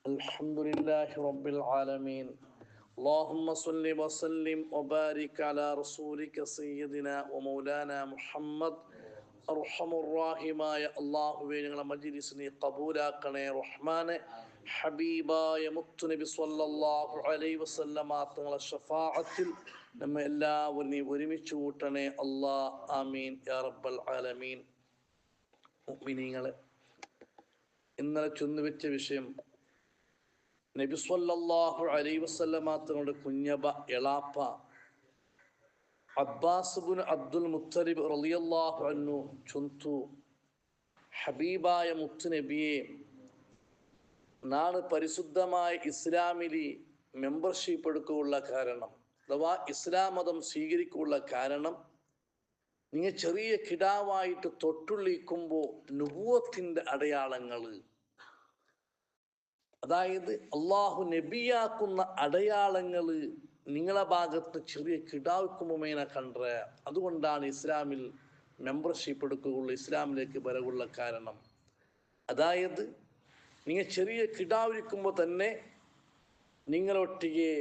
الحمد لله رب العالمين اللهم صل وسلم وبارك على رسولك سيدنا ومولانا محمد അർഹമുറാഹിമായ അല്ലാഹുവേ, ഞങ്ങളുടെ മജ്‌ലിസ് നീ ഖബൂലാക്കണേ റഹ്മാനെ. ഹബീബായ മുത്തുനബി സ്വല്ലല്ലാഹു അലൈഹി വസല്ലമ തങ്ങളുടെ ശഫാഅത്തിൽ നമ്മെ എല്ലാവരും നീ ഒരുമിച്ച് കൂട്ടണേ അല്ലാ. ആമീൻ യാ റബ്ബൽ ആലമീൻ. മുഅ്മിനീങ്ങളെ, ഇന്നലെ ചൊന്നുവെച്ച വിഷയം നബി സ്വല്ലല്ലാഹു അലൈഹി വസല്ലമ തങ്ങളുടെ കുഞ്ഞബ എളാപ്പ അബ്ബാസ് ഇബ്നു അബ്ദുൽ മുത്തലിബ് റളിയല്ലാഹു അൻഹു ചൊന്തു, ഹബീബായ മുത്തുനബിയെ, നാണ് പരിശുദ്ധമായ ഇസ്ലാമിലി മെമ്പർഷിപ്പ് എടുക്കുള്ള കാരണം, അഥവാ ഇസ്ലാം മതം സ്വീകരിക്കുള്ള കാരണം, നിങ്ങൾ ചെറിയ കിടാവായിട്ട് തൊട്ടുള്ളിക്കുമ്പോൾ നുബുവത്തിന്റെ അടയാളങ്ങൾ, അതായത് അള്ളാഹു നബിയാക്കുന്ന അടയാളങ്ങൾ നിങ്ങളെ ഭാഗത്ത് ചെറിയ കിടാവുക്കുമ്പേന കണ്ട. അതുകൊണ്ടാണ് ഇസ്ലാമിൽ മെമ്പർഷിപ്പ് എടുക്കുകയുള്ളൂ, ഇസ്ലാമിലേക്ക് വരവുള്ള കാരണം. അതായത് നിങ്ങൾ ചെറിയ കിടാവിരിക്കുമ്പോൾ തന്നെ നിങ്ങളൊട്ടിയെ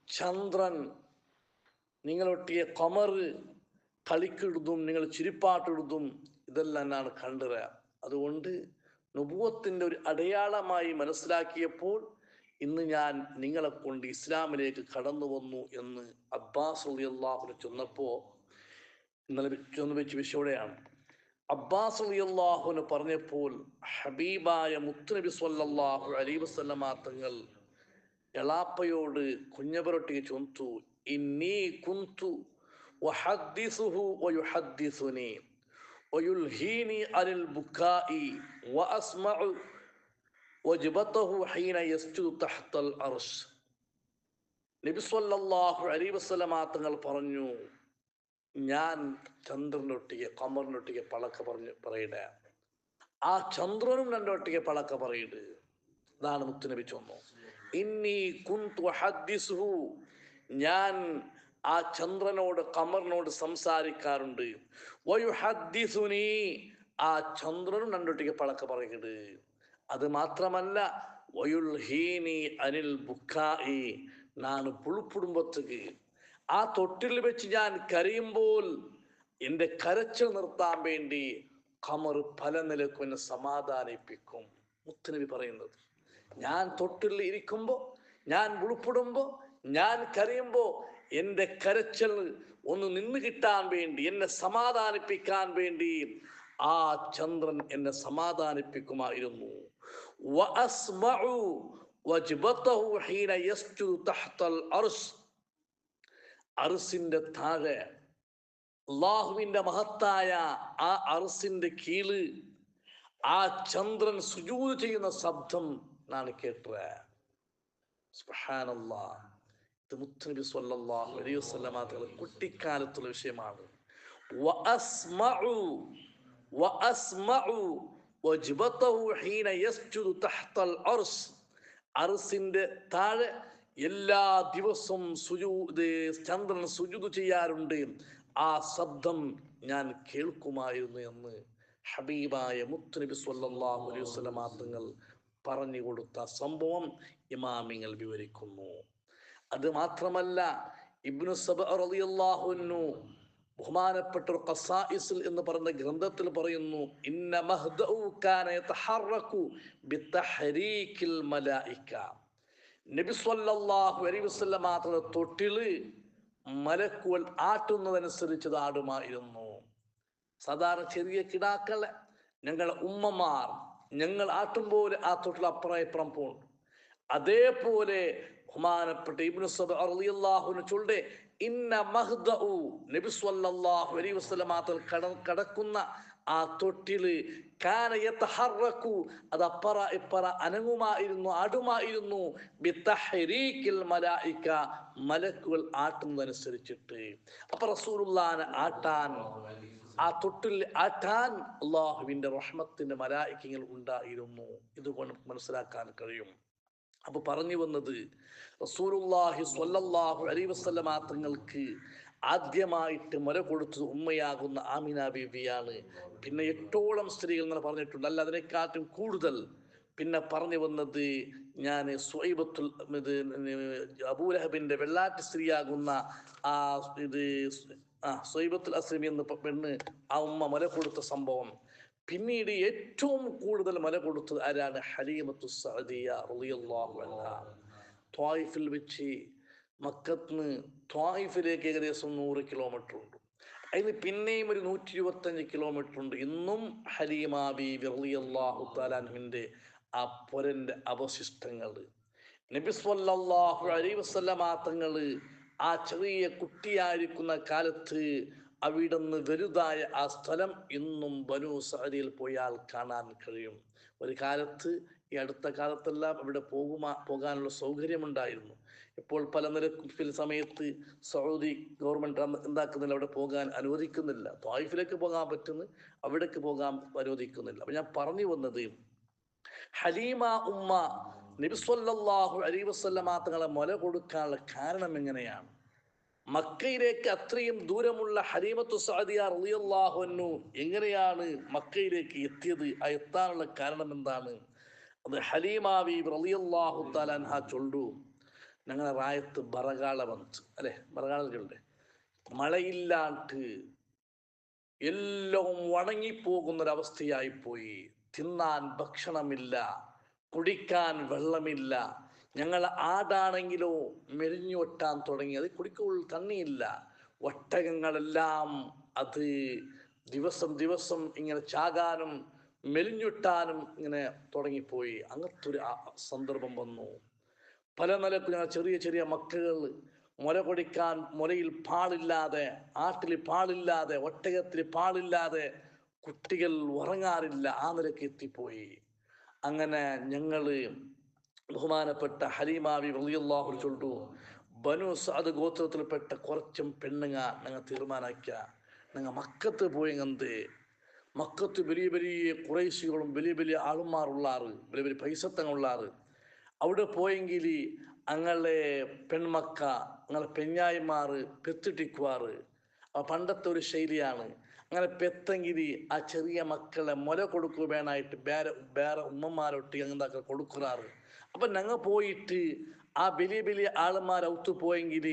ചന്ദ്രൻ, നിങ്ങളൊട്ടിയെ കമർ കളിക്കിടുതും നിങ്ങൾ ചിരിപ്പാട്ടിടുതും ഇതെല്ലാം എന്നാണ് കണ്ടത്. അതുകൊണ്ട് നുബുവത്തിന്റെ ഒരു അടയാളമായി മനസ്സിലാക്കിയപ്പോൾ ഇന്ന് ഞാൻ നിങ്ങളെ കൊണ്ട് ഇസ്ലാമിലേക്ക് കടന്നു വന്നു എന്ന് അബ്ബാസ് റളിയല്ലാഹു അൻഹു ചൊന്നപ്പോൾ, ഇന്നലെ ചൊന്നു വെച്ച വിഷയോടെയാണ്. അബ്ബാസ് റളിയല്ലാഹു അൻഹു പറഞ്ഞപ്പോൾ ഹബീബായ മുത്തുനബി സ്വല്ലല്ലാഹു അലൈഹി വസല്ലമ തങ്ങൾ എളാപ്പയോട് കുഞ്ഞബരൊട്ടിക്ക് ചൊന്തു, ഇന്നി കുന്തു വഹദ്ദിസുഹു വയുഹദ്ദിസുനി വയുൽഹീനി അനിൽ ബുക്കാഇ വഅസ്മഉ വജ്ബതഹു ഹീന യസ്ജുദു തഹ്തൽ അർശ്. നബി സ്വല്ലല്ലാഹു അലൈഹി വസല്ലമ തങ്ങൾ പറഞ്ഞു, ഞാൻ ചന്ദ്രനൊട്ടിಗೆ കമറിനൊട്ടിಗೆ പളക്ക പറയിട, ആ ചന്ദ്രനും എൻ്റെ ഒട്ടിಗೆ പളക്ക പറയിട്. അതാണ് മുത്തുനബി ചൊന്നു. ഇന്നി കുന്തു ഹദ്ദിസുഹു, ഞാൻ ആ ചന്ദ്രനോട് കമറിനോട് സംസാരിക്കാറുണ്ട്. വയുഹദ്ദിസുനി, ആ ചന്ദ്രനും എൻ്റെ ഒട്ടിಗೆ പളക്ക പറയിട്. അത് മാത്രമല്ല, വയുൽഹീനി അനിൽ ബുക്കാഇ, ഞാൻ പുഴുക്കുടുംബത്തേക്ക് ആ തൊട്ടിൽ വെച്ച് ഞാൻ കരയുമ്പോൾ എൻ്റെ കരച്ചിൽ നിർത്താൻ വേണ്ടി ഖമർ പല നിലക്കും എന്നെ സമാധാനിപ്പിക്കും. മുത്തുനബി പറയുന്നത്, ഞാൻ തൊട്ടിൽ ഇരിക്കുമ്പോൾ, ഞാൻ പുഴുപ്പെടുമ്പോൾ, ഞാൻ കരയുമ്പോൾ എൻ്റെ കരച്ചിൽ ഒന്ന് നിന്ന് കിട്ടാൻ വേണ്ടി, എന്നെ സമാധാനിപ്പിക്കാൻ വേണ്ടി ആ ചന്ദ്രൻ എന്നെ സമാധാനിപ്പിക്കുമായിരുന്നു. വഅസ്മഉ വജ്ബതഹു ഹീന യസ്ജുദു തഹ്തൽ അർശ്, അർശിന്റെ താഴെ അല്ലാഹുവിന്റെ മഹത്തായ ആ അർശിന്റെ കീഴ് ആ ചന്ദ്രൻ സുജൂദ് ചെയ്യുന്ന ശബ്ദം ഞാൻ കേട്ടത്. സുബ്ഹാനല്ലാഹ്. ഇത് മുത്തുനബി സ്വല്ലല്ലാഹു അലൈഹി വസല്ലമ തങ്ങളുടെ കുട്ടിക്കാലത്തുള്ള വിഷയമാണ്. വഅസ്മഉ വജ്ബതഹു ഹീന യസ്ജുദു തഹ്തൽ അർശ്, അർശിന്റെ താഴെ എല്ലാ ദിവസവും ചന്ദ്രൻ സുജൂദ് ചെയ്യാറുണ്ട്. ആ ശബ്ദം ഞാൻ കേൾക്കുമായിരുന്നു എന്ന് ഹബീബായ മുത്തുനബി സ്വല്ലല്ലാഹു അലൈഹി വസല്ലമ തങ്ങൾ പറഞ്ഞു കൊടുത്ത സംഭവം ഇമാമിങ്ങൾ വിവരിക്കുന്നു. അത് മാത്രമല്ല, ഇബ്നു സബഅ റളിയല്ലാഹു അൻഹു ബഹുമാനപ്പെട്ട ഒരു ഖസായിസ് എന്ന് പറയുന്ന ഗ്രന്ഥത്തിൽ പറയുന്നു, ഇന്ന മഹ്ദഉ കാന യതഹറകു ബിതഹരീകിൽ മലായിക. നബി സ്വല്ലല്ലാഹു അലൈഹി വസല്ലമ തങ്ങളുടെ തൊട്ടില് മലക്കുകൾ ആട്ടുന്നതനുസരിച്ച് ആടുമായിരുന്നു. സാധാരണ ചെറിയ കിടാക്കളെ ഞങ്ങളെ ഉമ്മമാർ ഞങ്ങൾ ആട്ടുമ്പോൾ ആ തൊട്ടിൽ അപ്പുറം ഇപ്പുറം പോകും. അതേപോലെ ബഹുമാനപ്പെട്ട ഇബ്നു സബഅ റളിയല്ലാഹു അൻഹു ചൊല്ലെ, ഇന്ന മഹ്ദഉ, നബി സ്വല്ലല്ലാഹു അലൈഹി വസല്ലമ തങ്ങൾ കടക്കുന്ന ആ തൊട്ടില് കാന യതഹറകു, അത് അപ്പറ ഇപ്പറ അനങ്ങുമായിരുന്നു, ആടുമായിരുന്നു. ബിതഹരീകിൽ മലായിക, മലക്കുകൾ ആട്ടുന്നതനുസരിച്ചിട്ട്. അപ്പൊ റസൂലുള്ളാഹിനെ ആട്ടാൻ, ആ തൊട്ടിൽ ആട്ടാൻ അല്ലാഹുവിന്റെ റഹ്മത്തിന്റെ മലായികകൾ ഉണ്ടായിരുന്നു. ഇതുകൊണ്ട് മനസ്സിലാക്കാൻ കഴിയും. അപ്പൊ പറഞ്ഞു വന്നത്, റസൂലുള്ളാഹി സ്വല്ലല്ലാഹു അലൈഹി വസല്ലമ തങ്ങൾക്ക് ആദ്യമായിട്ട് മുല കൊടുത്തത് ഉമ്മയാകുന്ന ആമിന ബീവിയാണ്. പിന്നെ 8ഓളം സ്ത്രീകൾ എന്ന് പറഞ്ഞിട്ടുണ്ട്. അല്ല, അതിനെക്കാട്ടും കൂടുതൽ പിന്നെ പറഞ്ഞു വന്നത് ഞാൻ സ്വൈബത്തുൽ ഇത് അബൂലഹബിന്റെ വെള്ളാട്ട് സ്ത്രീയാകുന്ന ആ ഇത് സ്വൈബത്തുൽ അസ്ലമി എന്ന പെണ്ണ് ആ ഉമ്മ മല കൊടുത്ത സംഭവം. പിന്നീട് ഏറ്റവും കൂടുതൽ മല കൊടുത്തത് ആരാണ്? ഹലീമത്തു സഅദിയ റളിയല്ലാഹു അൻഹാ. ത്വായിഫിൽ വെച്ച് മക്കത്ത് ത്വായിഫിലേക്ക് ഏകദേശം 100 കിലോമീറ്റർ ഉണ്ട്. അതിന് പിന്നെയും ഒരു 125 കിലോമീറ്റർ ഉണ്ട്. ഇന്നും ഹലീമ ബീബി റളിയല്ലാഹു തആല അൻഹയുടെ ആ പൊരന്റെ അവശിഷ്ടങ്ങൾ നബി സ്വല്ലല്ലാഹു അലൈഹി വസല്ലമ തങ്ങൾ ആ ചെറിയ കുട്ടിയായിരിക്കുന്ന കാലത്ത് അവിടുന്ന് വലുതായ ആ സ്ഥലം ഇന്നും ബനൂ സഅദിൽ പോയാൽ കാണാൻ കഴിയും. ഒരു കാലത്ത്, ഈ അടുത്ത കാലത്തെല്ലാം അവിടെ പോകാനുള്ള സൗകര്യമുണ്ടായിരുന്നു. ഇപ്പോൾ പല നിരക്കും സമയത്ത് സൗദി ഗവൺമെന്റ് എന്താക്കുന്നില്ല, അവിടെ പോകാൻ അനുവദിക്കുന്നില്ല. ത്വായിഫിലേക്ക് പോകാൻ പറ്റുന്നു, അവിടേക്ക് പോകാൻ അനുവദിക്കുന്നില്ല. അപ്പൊ ഞാൻ പറഞ്ഞു വന്നത്, ഹലീമ ഉമ്മ നബി സ്വല്ലല്ലാഹു അലൈഹി വസല്ലമ തങ്ങളെ മുല കൊടുക്കാനുള്ള കാരണം എങ്ങനെയാണ്? മക്കയിലേക്ക് അത്രയും ദൂരമുള്ള ഹലീമത്തു സഅദിയ റളിയല്ലാഹു അൻഹു എങ്ങനെയാണ് മക്കയിലേക്ക് എത്തിയത്? ആ എത്താനുള്ള കാരണം എന്താണ്? അത് ഹലീമ ബീബി റളിയല്ലാഹു തആല അൻഹ ചൊല്ലു, ഞങ്ങളെ റായത്ത് ബറകാല വന്ന് അല്ലെ, ബറകാളുടെ മഴയില്ലാണ്ട് എല്ലാം വണങ്ങിപ്പോകുന്നൊരവസ്ഥയായി പോയി. തിന്നാൻ ഭക്ഷണമില്ല, കുടിക്കാൻ വെള്ളമില്ല. ഞങ്ങൾ ആടാണെങ്കിലോ മെലിഞ്ഞു ഒട്ടാൻ തുടങ്ങി. അത് കുടിക്കുള്ള തണ്ണിയില്ല. ഒട്ടകങ്ങളെല്ലാം അത് ദിവസം ദിവസം ഇങ്ങനെ ചാകാനും മെലിഞ്ഞൊട്ടാനും ഇങ്ങനെ തുടങ്ങിപ്പോയി. അങ്ങനത്തെ ഒരു സന്ദർഭം വന്നു. പല നിലക്കും ഞങ്ങൾ ചെറിയ ചെറിയ മക്കൾ മുല കൊടുക്കാൻ മുലയിൽ പാലില്ലാതെ, ആട്ടിൽ പാലില്ലാതെ, ഒട്ടകത്തിൽ പാലില്ലാതെ കുട്ടികൾ ഉറങ്ങാറില്ല. ആ നിലക്ക് എത്തിപ്പോയി. അങ്ങനെ ഞങ്ങള് ബഹുമാനപ്പെട്ട ഹലീമ ബീബി റളിയല്ലാഹു ചൊല്ലു, ബനു സഅദ് ഗോത്രത്തിൽപ്പെട്ട കുറച്ചും പെണ്ണുങ്ങ ഞങ്ങൾ തീരുമാനിക്ക, ഞങ്ങൾ മക്കത്ത് പോയെങ്കന്ത്. മക്കത്ത് വലിയ വലിയ കുറേശികളും വലിയ വലിയ ആളുമാറുള്ളാറ്, വലിയ വലിയ പൈസത്തങ്ങളുള്ളാറ്. അവിടെ പോയെങ്കിൽ അങ്ങളെ പെൺമക്ക, അങ്ങളെ പെഞ്ഞായിമാർ പെത്തിട്ടിക്കുവാറ്. പണ്ടത്തെ ഒരു ശൈലിയാണ്. അങ്ങനെ പെത്തെങ്കിൽ ആ ചെറിയ മക്കളെ മുല കൊടുക്കുവാനായിട്ട് വേറെ ഉമ്മമാരൊട്ടി അങ്ങനെയൊക്കെ കൊടുക്കാറ്. അപ്പൊ ഞങ്ങൾ പോയിട്ട് ആ വലിയ വലിയ ആളുമാർ ഔത്തു പോയെങ്കിൽ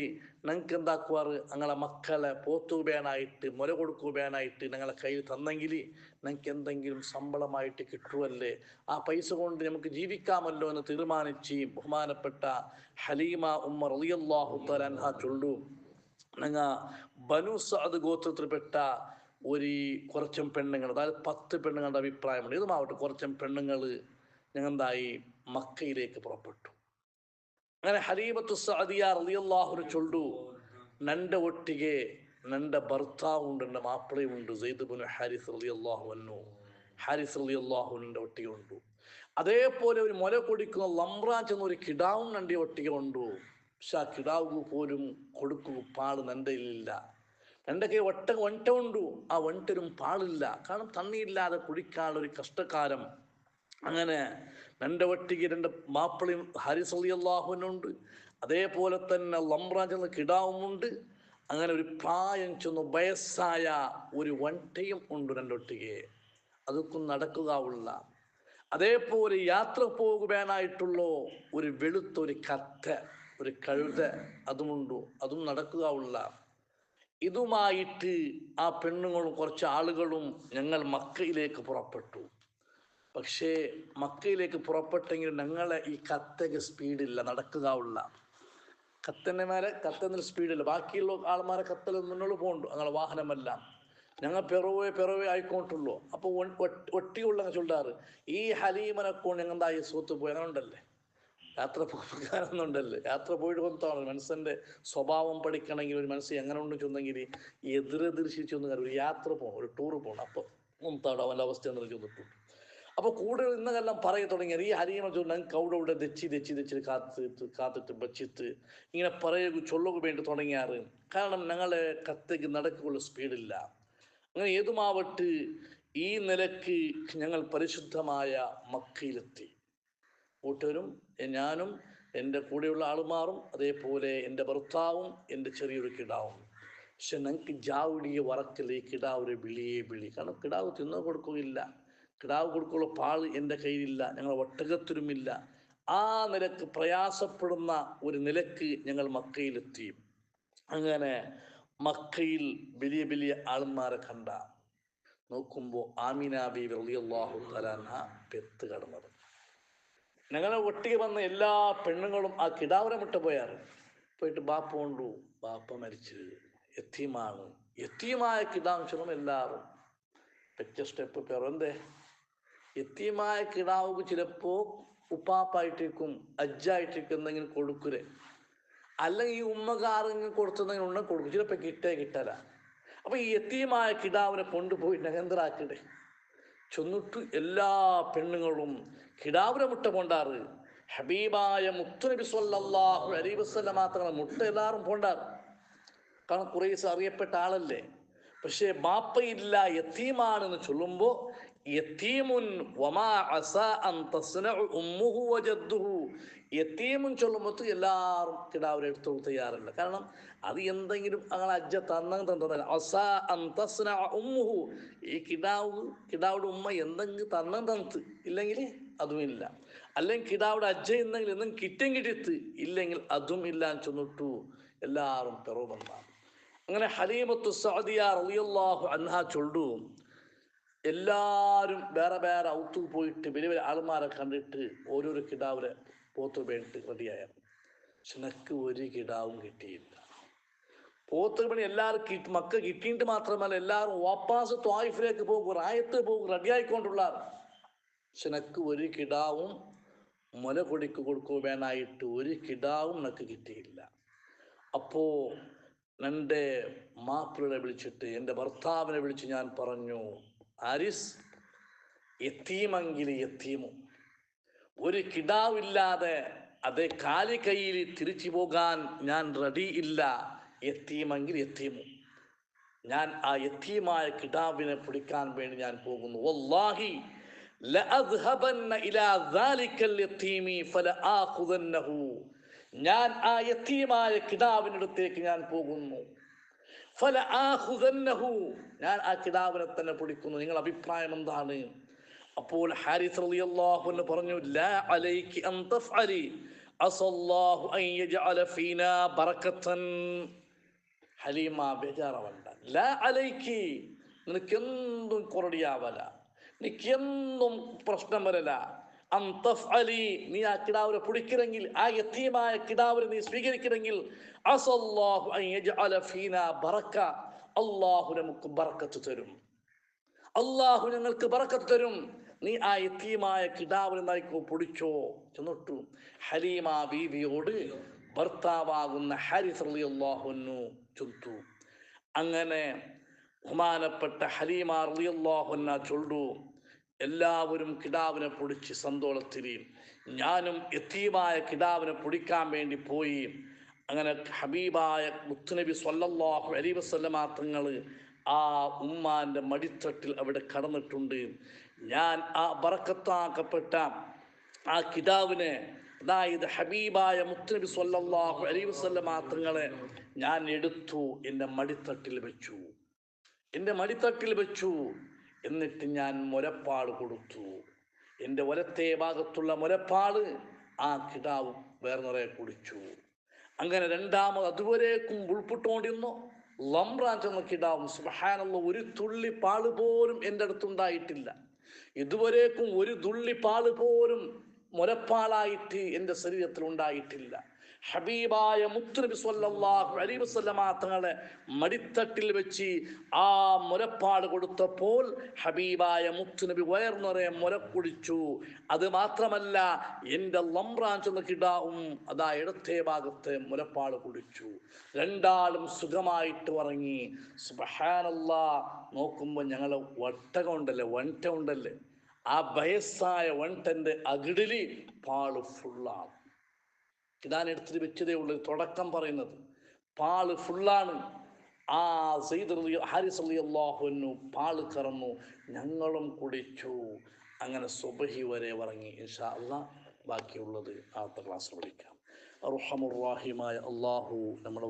ഞങ്ങൾക്ക് എന്താക്കുവാറ്, ഞങ്ങളെ മക്കളെ പോത്തുകയാനായിട്ട് മുല കൊടുക്കുവാനായിട്ട് ഞങ്ങളെ കയ്യിൽ തന്നെങ്കിൽ ഞങ്ങൾക്ക് എന്തെങ്കിലും ശമ്പളമായിട്ട് കിട്ടുമല്ലേ, ആ പൈസ കൊണ്ട് നമുക്ക് ജീവിക്കാമല്ലോ എന്ന് തീരുമാനിച്ച് ബഹുമാനപ്പെട്ട ഹലീമ ഉമ്മ റളിയല്ലാഹു തആല അൻഹ ചൊല്ലു, ഞങ്ങ ബനു സഅദ് ഗോത്രത്തിൽപ്പെട്ട ഒരു കുറച്ചും പെണ്ണുങ്ങൾ, അതായത് 10 പെണ്ണുങ്ങളുടെ അഭിപ്രായമുണ്ട്, ഇതുമാവട്ടെ കുറച്ചും പെണ്ണുങ്ങൾ ഞങ്ങളെന്തായി മക്കയിലേക്ക് പുറപ്പെട്ടു. അങ്ങനെ ഹലീമത്തു സഅദിയ റളിയല്ലാഹു അൻഹ ചൊല്ലു, നന്റെ ഒട്ടിಗೆ നന്റെ ഭർത്താവുണ്ട്, എൻ്റെ മാപ്പിളയുണ്ട്, സെയ്ദ് ഇബ്നു ഹാരിസ് റളിയല്ലാഹു അൻഹു. ഹാരിസ് റളിയല്ലാഹു അൻഹുവിൻ്റെ ഒട്ടിക ഉണ്ടു. അതേപോലെ ഒരു മുല കുടിക്കുന്ന ലംറാജ് എന്നൊരു കിടാവും നന്റെ ഒട്ടിക ഉണ്ടു. പക്ഷെ ആ കിടാവ് പോലും കൊടുക്കുക പാട് നന്റെ ഇല്ല. എൻ്റെ കൈ ഒട്ട ഉണ്ടു, ആ ഒട്ടരും പാടില്ല. കാരണം തണ്ണിയില്ലാതെ കുടിക്കാനുള്ള ഒരു കഷ്ടകാലം. അങ്ങനെ എൻ്റെ ഒട്ടിക്ക് എൻ്റെ മാപ്പിളയും ഹാരിസ് റളിയല്ലാഹു അൻഹു ഉണ്ട്. അതേപോലെ തന്നെ ലംറാജ് എന്ന കിടാവുമുണ്ട്. അങ്ങനെ ഒരു പ്രായം ചെന്നു വയസ്സായ ഒരു വണ്ടയും ഉണ്ട് എൻ്റെ ഒട്ടിಗೆ. അതൊക്കെ നടക്കുക. അതേപോലെ യാത്ര പോകുവാനായിട്ടുള്ള ഒരു വെളുത്തൊരു കത്ത, ഒരു കഴുത അതുമുണ്ട്, അതും നടക്കുക. ഇതുമായിട്ട് ആ പെണ്ണുങ്ങളും കുറച്ച് ആളുകളും ഞങ്ങൾ മക്കയിലേക്ക് പുറപ്പെട്ടു. പക്ഷേ മക്കയിലേക്ക് പുറപ്പെട്ടെങ്കിൽ ഞങ്ങളെ ഈ കത്തക്ക് സ്പീഡില്ല, നടക്കുക. കത്തൻ്റെ മേലെ കത്തതിൽ സ്പീഡില്ല. ബാക്കിയുള്ള ആൾമാരെ കത്തൽ മുന്നോട്ട് പോകുന്നുണ്ട് ഞങ്ങളെ വാഹനമെല്ലാം. ഞങ്ങൾ പിറവേ ആയിക്കോട്ടുള്ളൂ. അപ്പോൾ ഒട്ടിയുള്ള ചൊല്ലാറ്, ഈ ഹലീമനെ കൊണ്ട് ഞങ്ങളെന്തായി സുഹൃത്ത് പോയി. അങ്ങനെ ഉണ്ടല്ലേ, യാത്ര പോകാനൊന്നുണ്ടല്ലേ, യാത്ര പോയിട്ട് കൊണ്ടാണ് മനസ്സിൻ്റെ സ്വഭാവം പഠിക്കണമെങ്കിൽ ഒരു മനസ്സ് എങ്ങനെ ഉണ്ട് ചെന്നെങ്കിൽ എതിർശിച്ചൊന്നും ഒരു യാത്ര പോകണം, ഒരു ടൂർ പോകണം. അപ്പോൾ ഒന്നാണ് അവൻ്റെ അവസ്ഥ എന്ന് ചെന്നിട്ടുണ്ട്. അപ്പോൾ കൂടുതൽ ഇന്നെല്ലാം പറയ തുടങ്ങിയത് ഈ ഹലീമ ഞങ്ങൾക്ക് അവിടെ ദച്ചി കാത്തിട്ട് ബച്ചിട്ട് ഇങ്ങനെ പറയുക ചൊല്ലുക വേണ്ടി തുടങ്ങിയാറ്. കാരണം ഞങ്ങളെ കത്തേക്ക് നടക്കുള്ള സ്പീഡില്ല. അങ്ങനെ ഏതുമാവട്ട് ഈ നിലക്ക് ഞങ്ങൾ പരിശുദ്ധമായ മക്കയിലെത്തി. കൂട്ടരും ഞാനും എൻ്റെ കൂടെയുള്ള ആളുമാറും അതേപോലെ എൻ്റെ ഭർത്താവും എൻ്റെ ചെറിയൊരു കിടാവും. പക്ഷെ ഞങ്ങൾക്ക് ജാവുടിയെ വറക്കൽ ഈ കിടാവ് ഒരു വിളിയെ വിളി. കാരണം കിടാവ് തിന്നു കൊടുക്കുകയില്ല, കിടാവ് കൊടുക്കുള്ള പാല് എൻ്റെ കയ്യിലില്ല, ഞങ്ങൾ ഒട്ടകത്തിലുമില്ല. ആ നിലക്ക് പ്രയാസപ്പെടുന്ന ഒരു നിലക്ക് ഞങ്ങൾ മക്കയിലെത്തി. അങ്ങനെ മക്കയിൽ വലിയ വലിയ ആൾമാരെ കണ്ട നോക്കുമ്പോൾ ആമിന ബീവി റളിയല്ലാഹു തആല അൻഹ പെത്ത് കടന്നത്. ഞങ്ങളെ ഒട്ടിಗೆ വന്ന എല്ലാ പെണ്ണുങ്ങളും ആ കിടാവിനെ മുട്ട പോയിട്ട് ബാപ്പ കൊണ്ടു, ബാപ്പ മരിച്ച്, യത്തീമാണ്. യത്തീമായ കിടാവ് ചൊല്ലും എല്ലാവരും പെറ്റ സ്റ്റെപ്പ് പേരെന്തേ യത്തീമായ കിടാവ് ചിലപ്പോൾ ഉപ്പാപ്പായിട്ടിരിക്കും, അജ്ജായിട്ടിരിക്കും, എന്തെങ്കിലും കൊടുക്കുരെ, അല്ലെങ്കിൽ ഈ ഉമ്മകാരെങ്കിലും കൊടുത്തെന്തെങ്കിലും ഉണ്ടെ കൊടുക്കും, ചിലപ്പോൾ കിട്ടല. അപ്പൊ ഈ യത്തീമായ കിടാവിനെ കൊണ്ടുപോയി നഗന്തറാക്കണ്ടേ ചൊന്നിട്ട് എല്ലാ പെണ്ണുങ്ങളും കിടാവിനെ മുട്ട കൊണ്ടാറ്. ഹബീബായ മുത്തുനബി സ്വല്ലല്ലാഹു അലൈഹി വസല്ലമ തങ്ങളെ മുട്ട എല്ലാവരും കൊണ്ടാറ്. കാരണം ഖുറൈശ് അറിയപ്പെട്ട ആളല്ലേ. പക്ഷേ ബാപ്പയില്ല, യത്തീമാണെന്ന് ചൊല്ലുമ്പോൾ യത്തീമുൻ വമാ അസാ അൻ തസ്നഉ ഉമ്മുഹു വജദ്ദുഹു, യത്തീമുൻ ചൊല്ലുമ്പോൾ എല്ലാവരും കിടാവിനെ എടുത്തു തയ്യാറല്ല. കാരണം അത് എന്തെങ്കിലും അങ്ങനെ അജ്ജ തന്നതല്ല. അസാ അൻ തസ്നഉ ഉമ്മുഹു, ഈ കിടാവുടെ ഉമ്മ എന്തെങ്കിലും തന്നത് ഇല്ലെങ്കിൽ അതും ഇല്ല, അല്ലെങ്കിൽ കിടാവുടെ അജ്ജ എന്തെങ്കിലും കിട്ടിയെങ്കിടിത്ത് ഇല്ലെങ്കിൽ അതും ഇല്ല എന്ന് ചൊന്നിട്ടു എല്ലാവരും പെറുമെന്നാണ്. അങ്ങനെ ഹലീമത്തു സഅദിയ റളിയല്ലാഹു അൻഹ ചൊല്ലു, എല്ലാവരും വേറെ വേറെ ഔത്തു പോയിട്ട് വലിയ വലിയ ആൾമാരെ കണ്ടിട്ട് ഓരോരോ കിടാവിനെ പോത്ത് വേണ്ടിട്ട് റെഡിയായ. പക്ഷെ ഒരു കിടാവും കിട്ടിയില്ല. പോത്ത് പണി എല്ലാവരും മക്ക കിട്ടിയിട്ട് മാത്രമല്ല, എല്ലാവരും വാപ്പാസ് ത്വായിഫിലേക്ക് പോകും, റായത്ത് പോകും, റെഡിയായിക്കൊണ്ടുള്ള. പക്ഷെ ഒരു കിടാവും മുല പൊടിക്ക് കൊടുക്കുക വേണമായിട്ട് ഒരു കിടാവും നക്ക് കിട്ടിയില്ല. അപ്പോ എൻ്റെ മാപ്പിളെ വിളിച്ചിട്ട്, എൻ്റെ ഭർത്താവിനെ വിളിച്ച് ഞാൻ പറഞ്ഞു, ആരിസ്, യത്തീമെങ്കിൽ യത്തീമും, ഒരു കിടാവില്ലാതെ അതേ കാലി കയ്യിൽ തിരിച്ചു പോകാൻ ഞാൻ റെഡി ഇല്ല. യത്തീമെങ്കിൽ യത്തീമും, ഞാൻ ആ യത്തീമായ കിടാവിനെ പിടിക്കാൻ വേണ്ടി ഞാൻ പോകുന്നു. വല്ലാഹി ലഅദ്ഹബന്ന ഇലാ ദാലിക്കൽ യത്തീമി ഫലആഖുദന്നഹു, ഞാൻ ആ യത്തീമായ കിടാവിൻ്റെ അടുത്തേക്ക് ഞാൻ പോകുന്നു. ഫലആഖുദന്നഹു, ഞാൻ ആ കിടാവിനെ തന്നെ പിടിക്കുന്നു. നിങ്ങളുടെ അഭിപ്രായം എന്താണ്? അപ്പോൾ ഹാരിസ് റളിയല്ലാഹു അൻഹു പറഞ്ഞു, ലാ അലൈകി അൻ തഫ്അലി അസല്ലാഹു അൻ യജ്അല ഫീനാ ബറകതൻ. ഹലീമ ബേജാറാവണ്ട, ലാ അലൈകി, നിനക്കെന്തും കൊറടിയാവല, നിനക്കെന്തും പ്രശ്നം വരല. അൻ തഫ്അലി, നീ ആ കിടാവിനെ പിടിക്കണമെങ്കിൽ, ആ യത്തീമായ കിടാവിനെ നീ സ്വീകരിക്കണമെങ്കിൽ, അസല്ലാഹു അൻ യജ്അല ഫീനാ ബറക, അല്ലാഹു നമുക്ക് ബറക്കത്ത് തരും, അല്ലാഹു ഞങ്ങൾക്ക് ബറക്കത്ത് തരും. നീ ആ യത്തീമായ കിടാവിനെ നയിക്കോ, പിടിച്ചോ. ചെന്നിട്ടു ഹലീമ ബീവിയോട് ഭർത്താവാകുന്ന ഹാരിസ് റളിയല്ലാഹു അൻഹു ചൊല്ലുന്നു. അങ്ങനെ ബഹുമാനപ്പെട്ട ഹലീമ റളിയല്ലാഹു അൻഹ ചൊല്ലു, എല്ലാവരും കിടാവിനെ പിടിച്ച് സന്തോളത്തിൽ, ഞാനും യത്തീമായ കിടാവിനെ പിടിക്കാൻ വേണ്ടി പോയി. അങ്ങനെ ഹബീബായ മുത്തുനബി സ്വല്ലല്ലാഹു അലൈഹി വസല്ലമ തങ്ങൾ ആ ഉമ്മാന്റെ മടിത്തട്ടിൽ അവിടെ കടന്നിട്ടുണ്ട്. ഞാൻ ആ ബറക്കത്താക്കപ്പെട്ട ആ കിടാവിനെ, അതായത് ഹബീബായ മുത്തുനബി സ്വല്ലല്ലാഹു അലൈഹി വസല്ലമ തങ്ങളെ ഞാൻ എടുത്തു, എൻ്റെ മടിത്തട്ടിൽ വെച്ചു. എന്നിട്ട് ഞാൻ മുലപ്പാട് കൊടുത്തു. എൻ്റെ വലത്തെ ഭാഗത്തുള്ള മുലപ്പാട് ആ കിടാവ് വേറെ നിറയെ കുടിച്ചു. അങ്ങനെ രണ്ടാമത് അതുവരേക്കും ഉൾപ്പെട്ടുകൊണ്ടിരുന്നു ലംറാൻ ചെന്ന കിടാവും, സുബ്ഹാനല്ലാഹ്, ഒരു തുള്ളി പാല് പോലും എൻ്റെ അടുത്തുണ്ടായിട്ടില്ല. ഇതുവരേക്കും ഒരു തുള്ളി പാല് പോലും മുലപ്പാലായിട്ട് എൻ്റെ ശരീരത്തിൽ ഉണ്ടായിട്ടില്ല. ഹബീബായ മുത്തുനബി സ്വല്ലല്ലാഹു അലൈഹി വസല്ലമ തങ്ങളെ മടിത്തട്ടിൽ വെച്ച് ആ മുലപ്പാട് കൊടുത്തപ്പോൾ ഹബീബായ മുത്തുനബി വയർന്നുറയെ മുല കുടിച്ചു. അത് മാത്രമല്ല, എൻ്റെ ലംറാൻ ചെന്ന കിടാവും അതാ ഇടത്തെ ഭാഗത്തെ മുലപ്പാട് കുടിച്ചു. രണ്ടാളും സുഖമായിട്ട് ഉറങ്ങി. സുബ്ഹാനല്ലാഹ്, നോക്കുമ്പോൾ ഞങ്ങളെ വൺറ്റ ഉണ്ടല്ലേ, ആ വയസ്സായ വൺറ്റൻ്റെ അകിടില് പാല് ഫുള്ളാണ്. ഇതാണ് എടുത്തിട്ട് വെച്ചതേ ഉള്ളൂ. തുടക്കം പറയുന്നത് പാല് ഫുള്ളാണ്. ആ ഹാരിസ് റളിയല്ലാഹു അൻഹു പാല് കറന്നു, ഞങ്ങളും കുടിച്ചു. അങ്ങനെ സുബ്ഹി വരെ ഉറങ്ങി. ഇൻഷാ അല്ലാഹ് ബാക്കിയുള്ളത് അടുത്ത ക്ലാസ്സിൽ വിളിക്കാം. അർഹമുർ റഹീമായ അല്ലാഹു നമ്മളെ